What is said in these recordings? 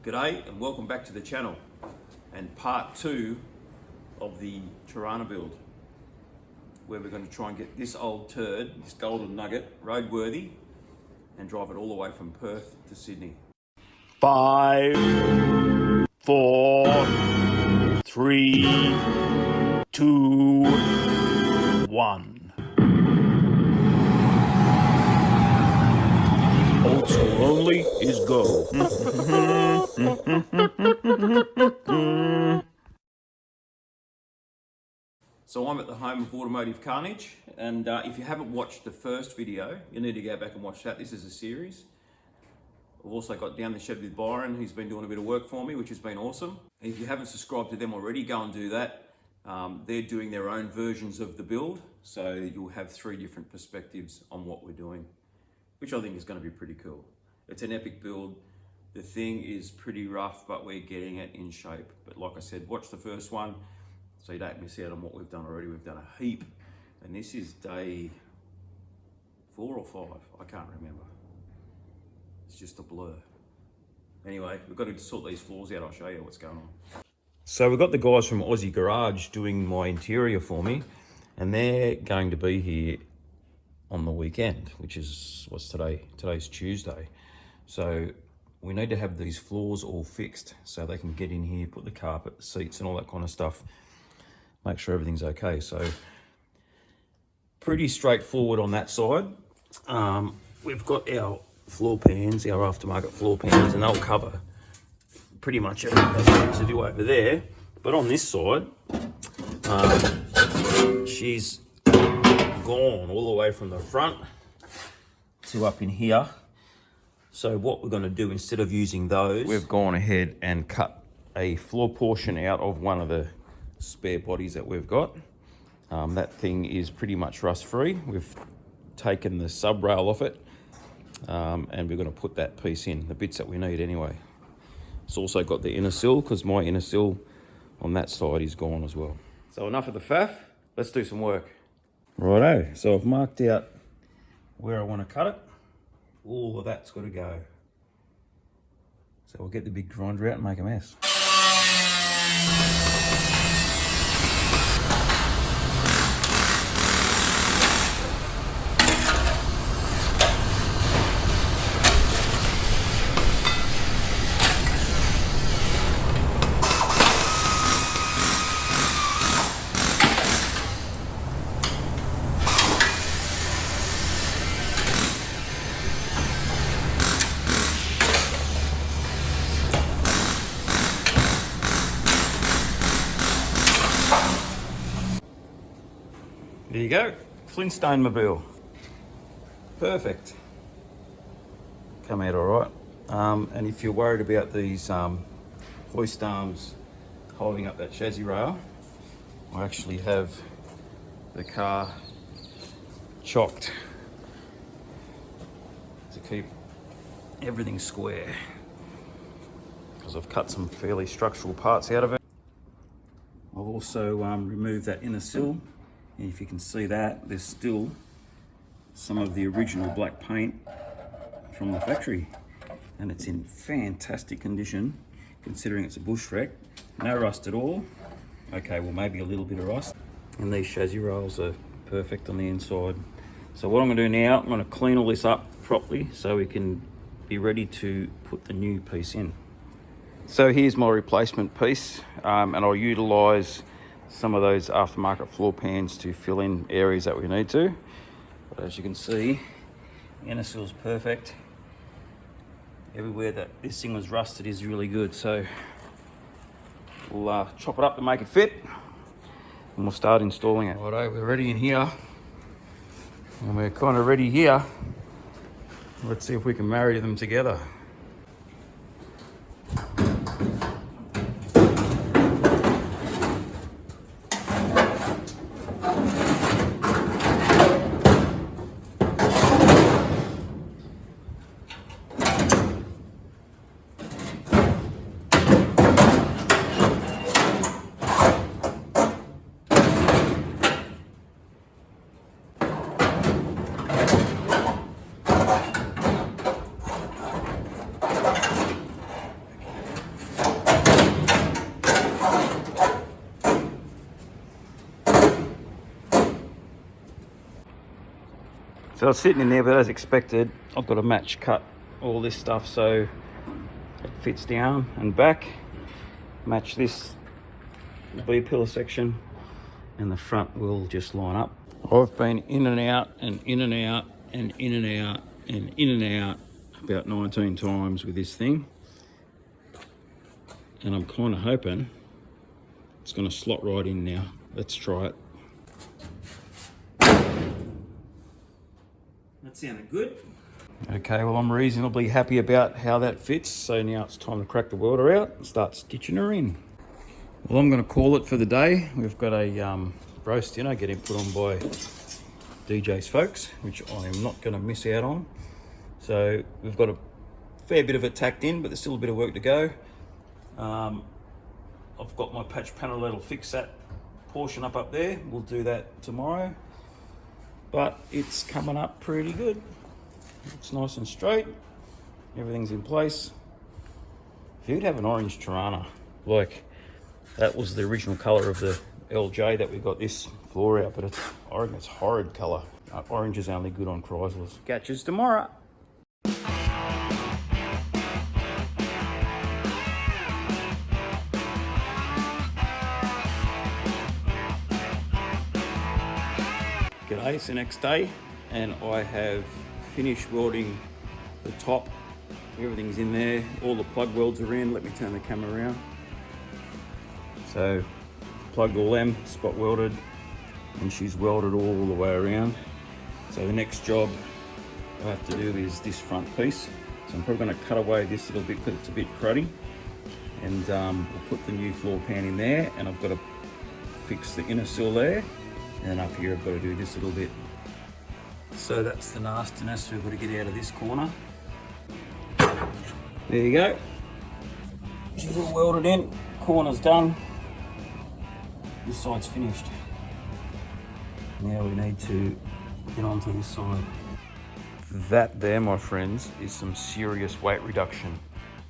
G'day and welcome back to the channel and part 2 of the Torana build, where we're going to try and get this old turd, this golden nugget, roadworthy and drive it all the way from Perth to Sydney. 5, 4, 3, 2, 1. Old school only is go. So I'm at the home of Automotive Carnage, and if you haven't watched the first video, you need to go back and watch that. This is a series. I've also got Down the Shed with Byron, who's been doing a bit of work for me, which has been awesome. And if you haven't subscribed to them already, go and do that. They're doing their own versions of the build, so you'll have 3 different perspectives on what we're doing, which I think is going to be pretty cool. It's an epic build. The thing is pretty rough, but we're getting it in shape. But like I said, watch the first one so you don't miss out on what we've done already. We've done a heap, and this is day 4 or 5, I can't remember. It's just a blur. Anyway, we've got to sort these floors out. I'll show you what's going on. So we've got the guys from Aussie Garage doing my interior for me, and they're going to be here on the weekend, which is, what's today? Today's Tuesday. So we need to have these floors all fixed so they can get in here, put the carpet, the seats and all that kind of stuff, make sure everything's okay. So pretty straightforward on that side. We've got our floor pans, our aftermarket floor pans, and they'll cover pretty much everything that needs to do over there. But on this side, she's gone all the way from the front to up in here. So what we're going to do, instead of using those, we've gone ahead and cut a floor portion out of one of the spare bodies that we've got. That thing is pretty much rust free. We've taken the sub rail off it, and we're going to put that piece in, the bits that we need anyway. It's also got the inner sill, because my inner sill on that side is gone as well. So enough of the faff, let's do some work. Righto, so I've marked out where I want to cut it. All of that's got to go. So we'll get the big grinder out and make a mess. There you go, Flintstone mobile. Perfect. Come out all right. And if you're worried about these hoist arms holding up that chassis rail, I actually have the car chocked to keep everything square, because I've cut some fairly structural parts out of it. I've also removed that inner sill. And if you can see that, there's still some of the original black paint from the factory, and it's in fantastic condition considering it's a bush wreck. No rust at all. Okay, well, maybe a little bit of rust. And these chassis rails are perfect on the inside. So what I'm going to do now, I'm going to clean all this up properly so we can be ready to put the new piece in. So here's my replacement piece, and I'll utilise some of those aftermarket floor pans to fill in areas that we need to. But as you can see, the inner sill's perfect. Everywhere that this thing was rusted is really good. So we'll chop it up to make it fit, and we'll start installing it. Righto, we're ready in here, and we're kind of ready here. Let's see if we can marry them together. So I was sitting in there, but as expected, I've got to match cut all this stuff so it fits down and back. Match this B-pillar section, and the front will just line up. I've been in and out and in and out and in and out and in and out about 19 times with this thing, and I'm kind of hoping it's going to slot right in now. Let's try it. That sounded good. Okay, well, I'm reasonably happy about how that fits, so now it's time to crack the welder out and start stitching her in. Well, I'm going to call it for the day. We've got a roast dinner getting put on by DJ's folks, which I am not going to miss out on. So we've got a fair bit of it tacked in, but there's still a bit of work to go. I've got my patch panel that'll fix that portion up there. We'll do that tomorrow, but it's coming up pretty good. It's nice and straight. Everything's in place. If you'd have an orange Torana, like that was the original colour of the LJ that we got this floor out, but I reckon it's horrid colour. Orange is only good on Chryslers. Catch us tomorrow. G'day, it's the next day, and I have finished welding the top. Everything's in there, all the plug welds are in. Let me turn the camera around. So plugged all them, spot welded, and she's welded all the way around. So the next job I have to do is this front piece. So I'm probably going to cut away this little bit because it's a bit cruddy, and we'll put the new floor pan in there, and I've got to fix the inner sill there, and up here I've got to do this little bit. So that's the nastiness we've got to get out of this corner. There you go. She's all welded in, corner's done. This side's finished. Now we need to get onto this side. That there, my friends, is some serious weight reduction,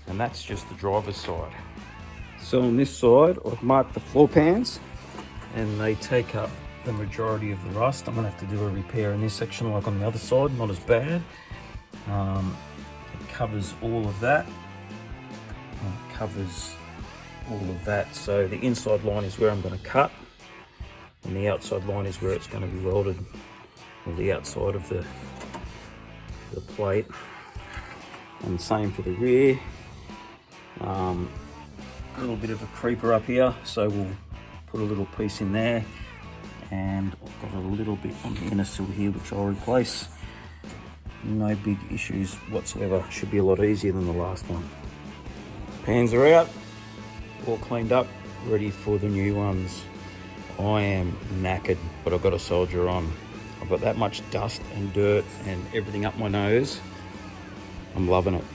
and that's just the driver's side. So on this side, I've marked the floor pans, and they take up the majority of the rust. I'm gonna have to do a repair in this section like on the other side, not as bad. It covers all of that. It covers all of that. So the inside line is where I'm gonna cut, and the outside line is where it's gonna be welded, or the outside of the plate. And same for the rear. A little bit of a creeper up here, so we'll put a little piece in there. And I've got a little bit on the inner sill here which I'll replace. No big issues whatsoever. Should be a lot easier than the last one. Pans are out, all cleaned up, ready for the new ones. I am knackered, but I've got to soldier on. I've got that much dust and dirt and everything up my nose. I'm loving it.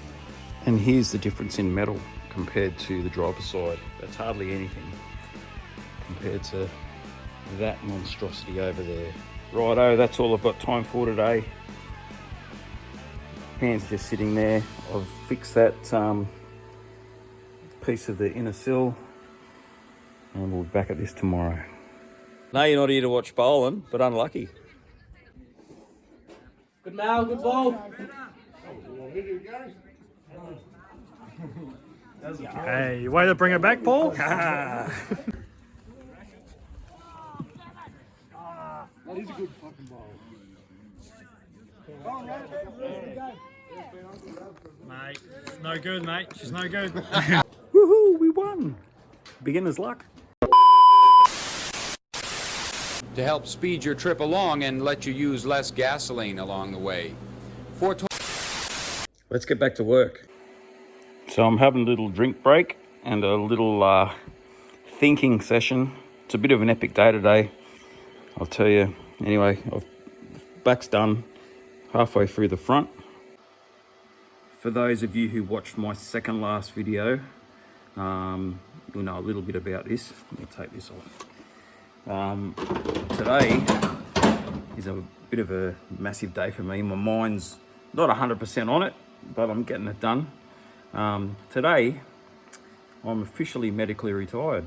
And here's the difference in metal compared to the driver's side. That's hardly anything compared to that monstrosity over there. Righto, that's all I've got time for today. Pan's just sitting there. I've fixed that piece of the inner sill, and we'll be back at this tomorrow. No, you're not here to watch bowling, but unlucky. Good now, good ball. Hey, way to bring it back, Paul. That is a good fucking ball. Mate, no good, mate. She's no good. Woohoo, we won. Beginner's luck. To help speed your trip along and let you use less gasoline along the way. Let's get back to work. So I'm having a little drink break and a little thinking session. It's a bit of an epic day today, I'll tell you. Anyway, back's done, halfway through the front. For those of you who watched my second last video, you'll know a little bit about this. Let me take this off. Today is a bit of a massive day for me. My mind's not 100% on it, but I'm getting it done. Today, I'm officially medically retired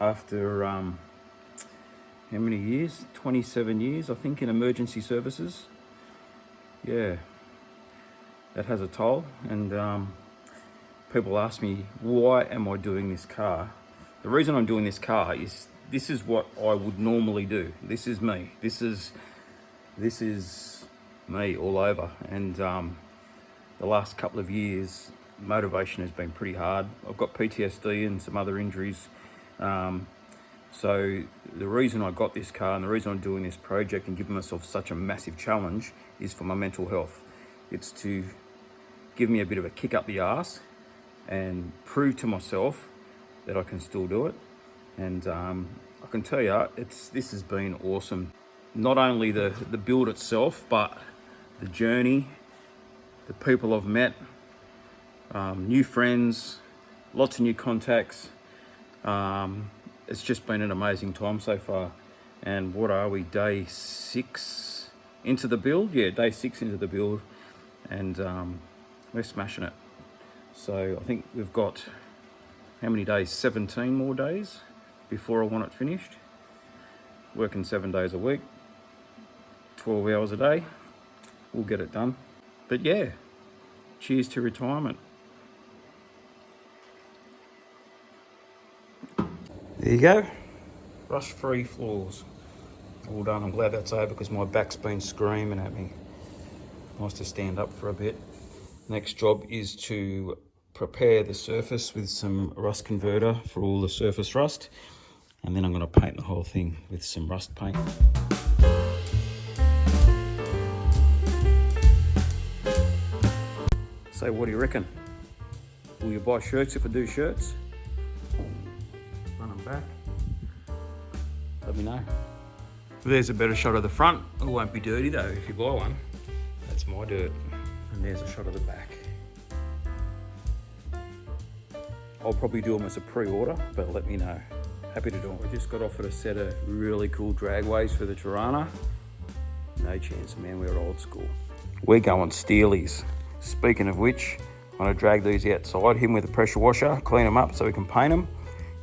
after how many years? 27 years, I think, in emergency services. yeah, that has a toll. And people ask me, why am I doing this car? The reason I'm doing this car is this is what I would normally do. This is me. This is me all over. And the last couple of years, motivation has been pretty hard. I've got PTSD and some other injuries. So the reason I got this car and the reason I'm doing this project and giving myself such a massive challenge is for my mental health. It's to give me a bit of a kick up the arse and prove to myself that I can still do it. And I can tell you, this has been awesome. Not only the build itself, but the journey, the people I've met, new friends, lots of new contacts. It's just been an amazing time so far. And what are we, day 6 into the build? Yeah, day 6 into the build. And we're smashing it. So I think we've got, how many days? 17 more days before I want it finished. Working 7 days a week, 12 hours a day. We'll get it done. But yeah, cheers to retirement. There you go, rust-free floors. All done. I'm glad that's over because my back's been screaming at me. Nice to stand up for a bit. Next job is to prepare the surface with some rust converter for all the surface rust. And then I'm going to paint the whole thing with some rust paint. So what do you reckon? Will you buy shirts if I do shirts? Run them back. Let me know. There's a better shot of the front. It won't be dirty though if you buy one. That's my dirt. And there's a shot of the back. I'll probably do them as a pre-order, but let me know. Happy to do it. I just got offered a set of really cool dragways for the Torana. No chance, man, we're old school. We're going steelies. Speaking of which, I'm gonna drag these outside, hit them with a pressure washer, clean them up so we can paint them.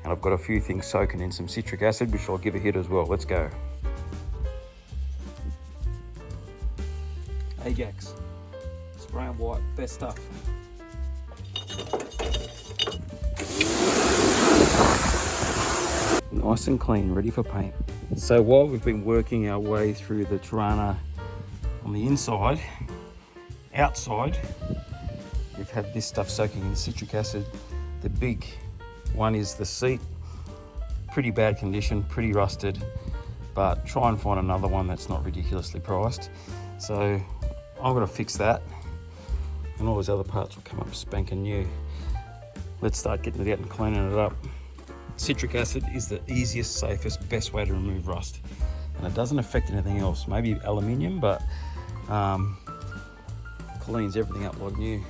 And I've got a few things soaking in some citric acid, which I'll give a hit as well. Let's go. Ajax, spray and white, best stuff. Nice and clean, ready for paint. So while we've been working our way through the Torana on the inside, outside, we've had this stuff soaking in citric acid. The big one is the seat. Pretty bad condition, pretty rusted, but try and find another one that's not ridiculously priced. So I'm gonna fix that, and all those other parts will come up spanking new. Let's start getting it out and cleaning it up. Citric acid is the easiest, safest, best way to remove rust. And it doesn't affect anything else. Maybe aluminium, but cleans everything up like new.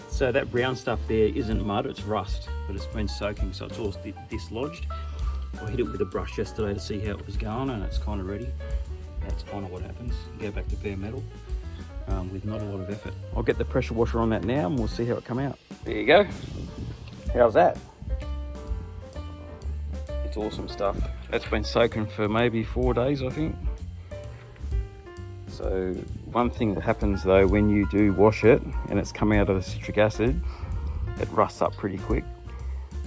So that brown stuff there isn't mud, it's rust, but it's been soaking, so it's all dislodged. I hit it with a brush yesterday to see how it was going, and it's kind of ready. That's kind of what happens. Go back to bare metal with not a lot of effort. I'll get the pressure washer on that now and we'll see how it come out. There you go. How's that? It's awesome stuff. That's been soaking for maybe 4 days, I think. So one thing that happens though when you do wash it and it's coming out of the citric acid, it rusts up pretty quick.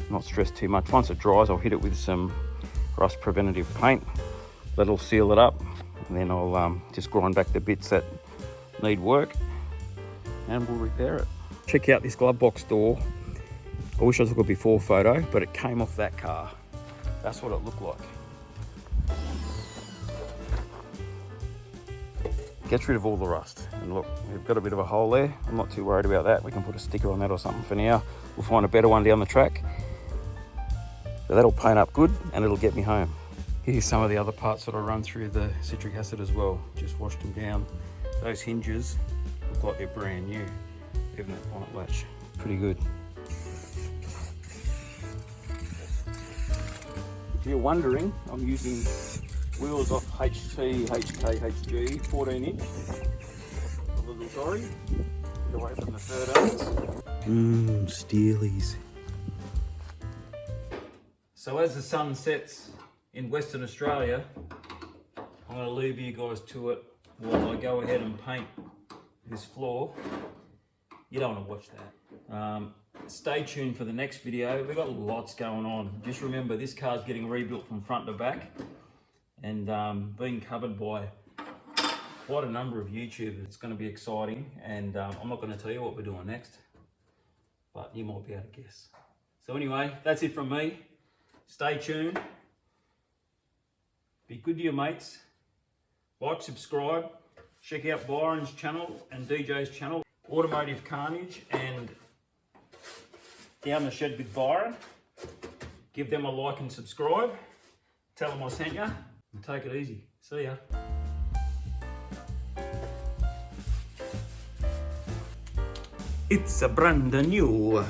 Not stress too much. Once it dries, I'll hit it with some rust preventative paint. That'll seal it up, and then I'll just grind back the bits that need work and we'll repair it. Check out this glove box door. I wish I took a before photo, but it came off that car. That's what it looked like. Gets rid of all the rust. And look, we've got a bit of a hole there. I'm not too worried about that. We can put a sticker on that or something for now. We'll find a better one down the track. So that'll paint up good and it'll get me home. Here's some of the other parts that I run through the citric acid as well. Just washed them down. Those hinges look like they're brand new. Even that bonnet latch, pretty good. If you're wondering, I'm using wheels off HT, HK, HG, 14 inch. A little sorry, get away from the 13s. Steelies. So as the sun sets in Western Australia, I'm going to leave you guys to it. while I go ahead and paint this floor. You don't want to watch that. Stay tuned for the next video. We've got lots going on. Just remember, this car's getting rebuilt from front to back and being covered by quite a number of YouTubers. It's going to be exciting, and I'm not going to tell you what we're doing next, but you might be able to guess. So anyway, that's it from me. Stay tuned. Be good to your mates. Like, subscribe. Check out Byron's channel and DJ's channel, Automotive Carnage and Down the Shed with Byron. Give them a like and subscribe. Tell them I sent you, and take it easy. See ya. It's a brand new